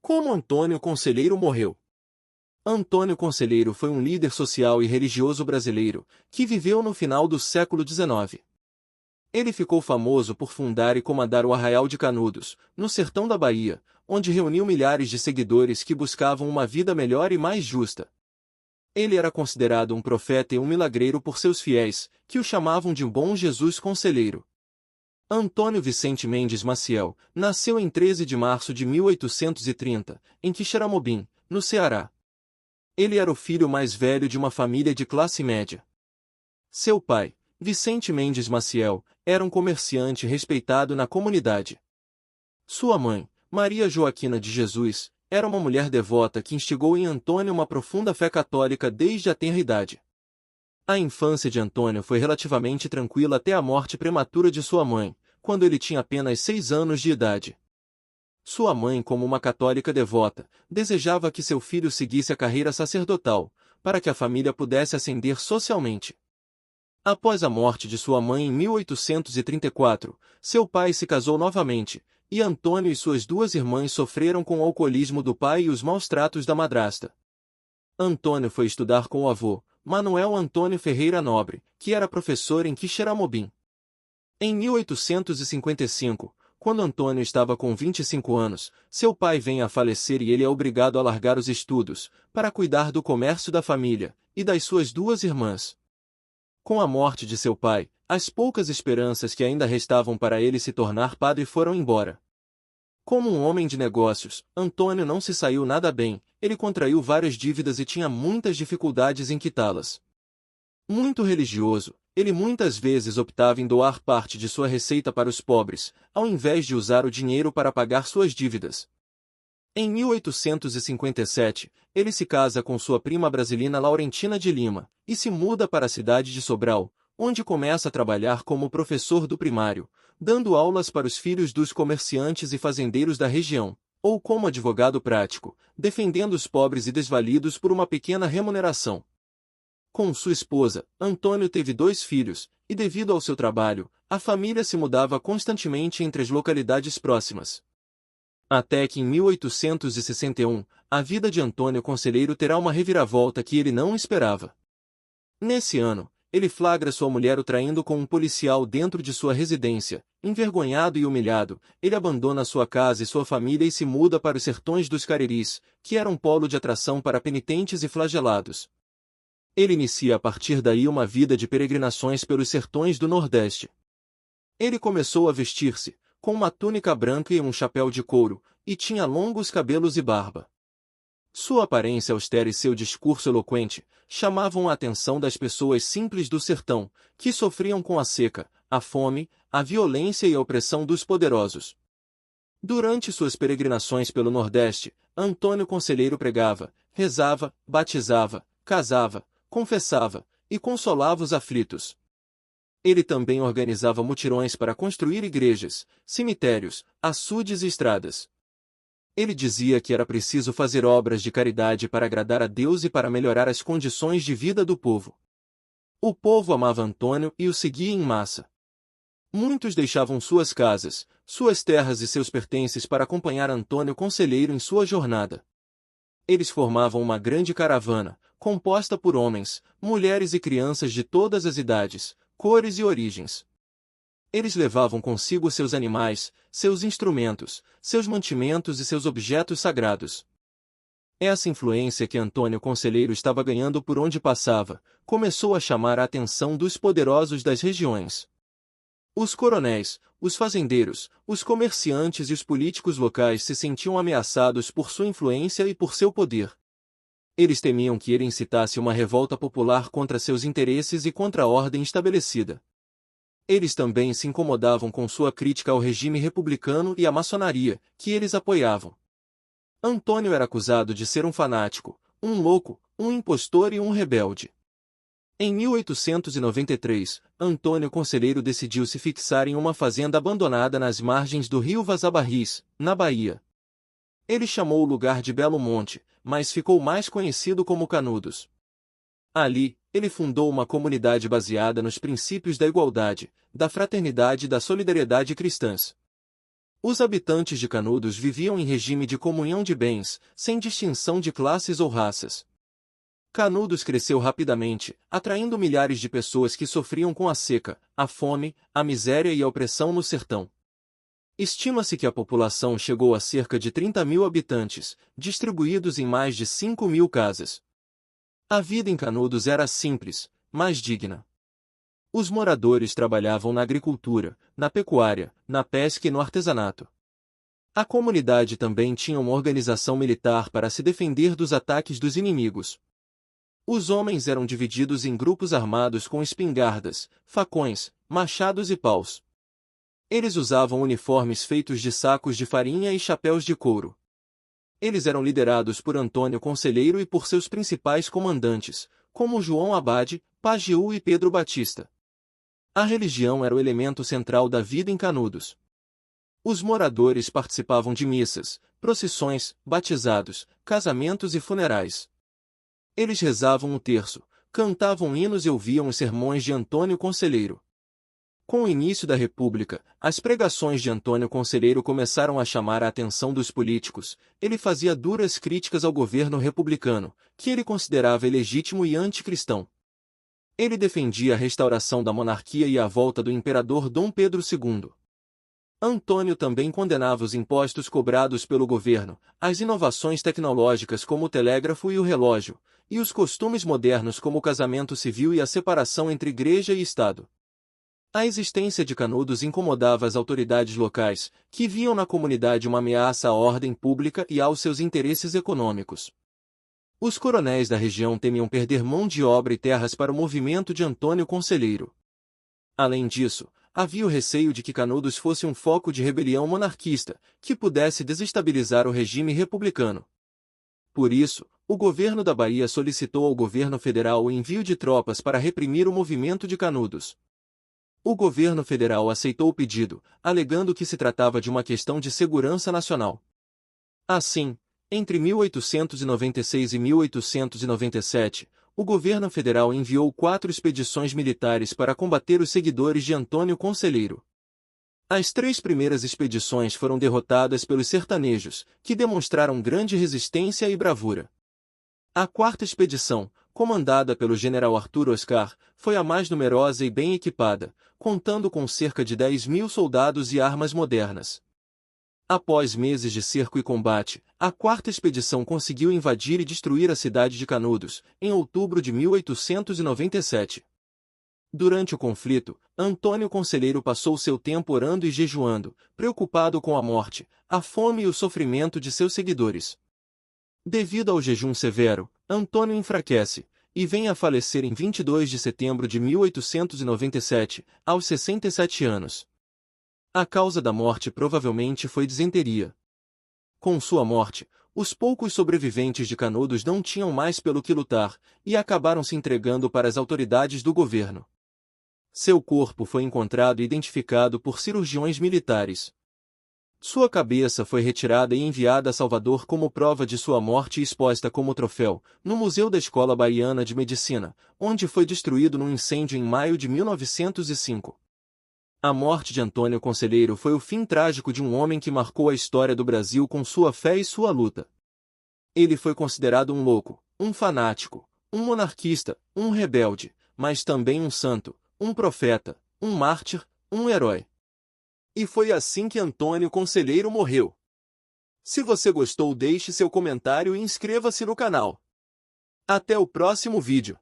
Como Antônio Conselheiro morreu? Antônio Conselheiro foi um líder social e religioso brasileiro, que viveu no final do século XIX. Ele ficou famoso por fundar e comandar o Arraial de Canudos, no sertão da Bahia, onde reuniu milhares de seguidores que buscavam uma vida melhor e mais justa. Ele era considerado um profeta e um milagreiro por seus fiéis, que o chamavam de Bom Jesus Conselheiro. Antônio Vicente Mendes Maciel nasceu em 13 de março de 1830, em Quixeramobim, no Ceará. Ele era o filho mais velho de uma família de classe média. Seu pai, Vicente Mendes Maciel, era um comerciante respeitado na comunidade. Sua mãe, Maria Joaquina de Jesus, era uma mulher devota que instigou em Antônio uma profunda fé católica desde a tenra idade. A infância de Antônio foi relativamente tranquila até a morte prematura de sua mãe, quando ele tinha apenas 6 anos de idade. Sua mãe, como uma católica devota, desejava que seu filho seguisse a carreira sacerdotal, para que a família pudesse ascender socialmente. Após a morte de sua mãe em 1834, seu pai se casou novamente, e Antônio e suas 2 irmãs sofreram com o alcoolismo do pai e os maus tratos da madrasta. Antônio foi estudar com o avô, Manuel Antônio Ferreira Nobre, que era professor em Quixeramobim. Em 1855, quando Antônio estava com 25 anos, seu pai vem a falecer e ele é obrigado a largar os estudos, para cuidar do comércio da família, e das suas 2 irmãs. Com a morte de seu pai, as poucas esperanças que ainda restavam para ele se tornar padre foram embora. Como um homem de negócios, Antônio não se saiu nada bem, ele contraiu várias dívidas e tinha muitas dificuldades em quitá-las. Muito religioso, ele muitas vezes optava em doar parte de sua receita para os pobres, ao invés de usar o dinheiro para pagar suas dívidas. Em 1857, ele se casa com sua prima brasileira Laurentina de Lima, e se muda para a cidade de Sobral, onde começa a trabalhar como professor do primário, dando aulas para os filhos dos comerciantes e fazendeiros da região, ou como advogado prático, defendendo os pobres e desvalidos por uma pequena remuneração. Com sua esposa, Antônio teve 2 filhos, e devido ao seu trabalho, a família se mudava constantemente entre as localidades próximas. Até que em 1861, a vida de Antônio Conselheiro terá uma reviravolta que ele não esperava. Nesse ano, ele flagra sua mulher o traindo com um policial dentro de sua residência. Envergonhado e humilhado, ele abandona sua casa e sua família e se muda para os sertões dos Careris, que era um polo de atração para penitentes e flagelados. Ele inicia a partir daí uma vida de peregrinações pelos sertões do Nordeste. Ele começou a vestir-se com uma túnica branca e um chapéu de couro, e tinha longos cabelos e barba. Sua aparência austera e seu discurso eloquente chamavam a atenção das pessoas simples do sertão, que sofriam com a seca, a fome, a violência e a opressão dos poderosos. Durante suas peregrinações pelo Nordeste, Antônio Conselheiro pregava, rezava, batizava, casava, confessava e consolava os aflitos. Ele também organizava mutirões para construir igrejas, cemitérios, açudes e estradas. Ele dizia que era preciso fazer obras de caridade para agradar a Deus e para melhorar as condições de vida do povo. O povo amava Antônio e o seguia em massa. Muitos deixavam suas casas, suas terras e seus pertences para acompanhar Antônio Conselheiro em sua jornada. Eles formavam uma grande caravana, composta por homens, mulheres e crianças de todas as idades, cores e origens. Eles levavam consigo seus animais, seus instrumentos, seus mantimentos e seus objetos sagrados. Essa influência que Antônio Conselheiro estava ganhando por onde passava, começou a chamar a atenção dos poderosos das regiões. Os coronéis, os fazendeiros, os comerciantes e os políticos locais se sentiam ameaçados por sua influência e por seu poder. Eles temiam que ele incitasse uma revolta popular contra seus interesses e contra a ordem estabelecida. Eles também se incomodavam com sua crítica ao regime republicano e à maçonaria, que eles apoiavam. Antônio era acusado de ser um fanático, um louco, um impostor e um rebelde. Em 1893, Antônio Conselheiro decidiu se fixar em uma fazenda abandonada nas margens do rio Vazabarris, na Bahia. Ele chamou o lugar de Belo Monte, mas ficou mais conhecido como Canudos. Ali, ele fundou uma comunidade baseada nos princípios da igualdade, da fraternidade e da solidariedade cristãs. Os habitantes de Canudos viviam em regime de comunhão de bens, sem distinção de classes ou raças. Canudos cresceu rapidamente, atraindo milhares de pessoas que sofriam com a seca, a fome, a miséria e a opressão no sertão. Estima-se que a população chegou a cerca de 30.000 habitantes, distribuídos em mais de 5.000 casas. A vida em Canudos era simples, mas digna. Os moradores trabalhavam na agricultura, na pecuária, na pesca e no artesanato. A comunidade também tinha uma organização militar para se defender dos ataques dos inimigos. Os homens eram divididos em grupos armados com espingardas, facões, machados e paus. Eles usavam uniformes feitos de sacos de farinha e chapéus de couro. Eles eram liderados por Antônio Conselheiro e por seus principais comandantes, como João Abade, Pajeú e Pedro Batista. A religião era o elemento central da vida em Canudos. Os moradores participavam de missas, procissões, batizados, casamentos e funerais. Eles rezavam o terço, cantavam hinos e ouviam os sermões de Antônio Conselheiro. Com o início da República, as pregações de Antônio Conselheiro começaram a chamar a atenção dos políticos. Ele fazia duras críticas ao governo republicano, que ele considerava ilegítimo e anticristão. Ele defendia a restauração da monarquia e a volta do imperador Dom Pedro II. Antônio também condenava os impostos cobrados pelo governo, as inovações tecnológicas como o telégrafo e o relógio, e os costumes modernos como o casamento civil e a separação entre igreja e Estado. A existência de Canudos incomodava as autoridades locais, que viam na comunidade uma ameaça à ordem pública e aos seus interesses econômicos. Os coronéis da região temiam perder mão de obra e terras para o movimento de Antônio Conselheiro. Além disso, havia o receio de que Canudos fosse um foco de rebelião monarquista, que pudesse desestabilizar o regime republicano. Por isso, o governo da Bahia solicitou ao governo federal o envio de tropas para reprimir o movimento de Canudos. O governo federal aceitou o pedido, alegando que se tratava de uma questão de segurança nacional. Assim, entre 1896 e 1897, o governo federal enviou 4 expedições militares para combater os seguidores de Antônio Conselheiro. As 3 primeiras expedições foram derrotadas pelos sertanejos, que demonstraram grande resistência e bravura. A 4ª expedição, comandada pelo general Arthur Oscar, foi a mais numerosa e bem equipada, contando com cerca de 10.000 soldados e armas modernas. Após meses de cerco e combate, a 4ª expedição conseguiu invadir e destruir a cidade de Canudos, em outubro de 1897. Durante o conflito, Antônio Conselheiro passou seu tempo orando e jejuando, preocupado com a morte, a fome e o sofrimento de seus seguidores. Devido ao jejum severo, Antônio enfraquece, e vem a falecer em 22 de setembro de 1897, aos 67 anos. A causa da morte provavelmente foi disenteria. Com sua morte, os poucos sobreviventes de Canudos não tinham mais pelo que lutar, e acabaram se entregando para as autoridades do governo. Seu corpo foi encontrado e identificado por cirurgiões militares. Sua cabeça foi retirada e enviada a Salvador como prova de sua morte e exposta como troféu, no Museu da Escola Baiana de Medicina, onde foi destruído num incêndio em maio de 1905. A morte de Antônio Conselheiro foi o fim trágico de um homem que marcou a história do Brasil com sua fé e sua luta. Ele foi considerado um louco, um fanático, um monarquista, um rebelde, mas também um santo, um profeta, um mártir, um herói. E foi assim que Antônio Conselheiro morreu. Se você gostou, deixe seu comentário e inscreva-se no canal. Até o próximo vídeo.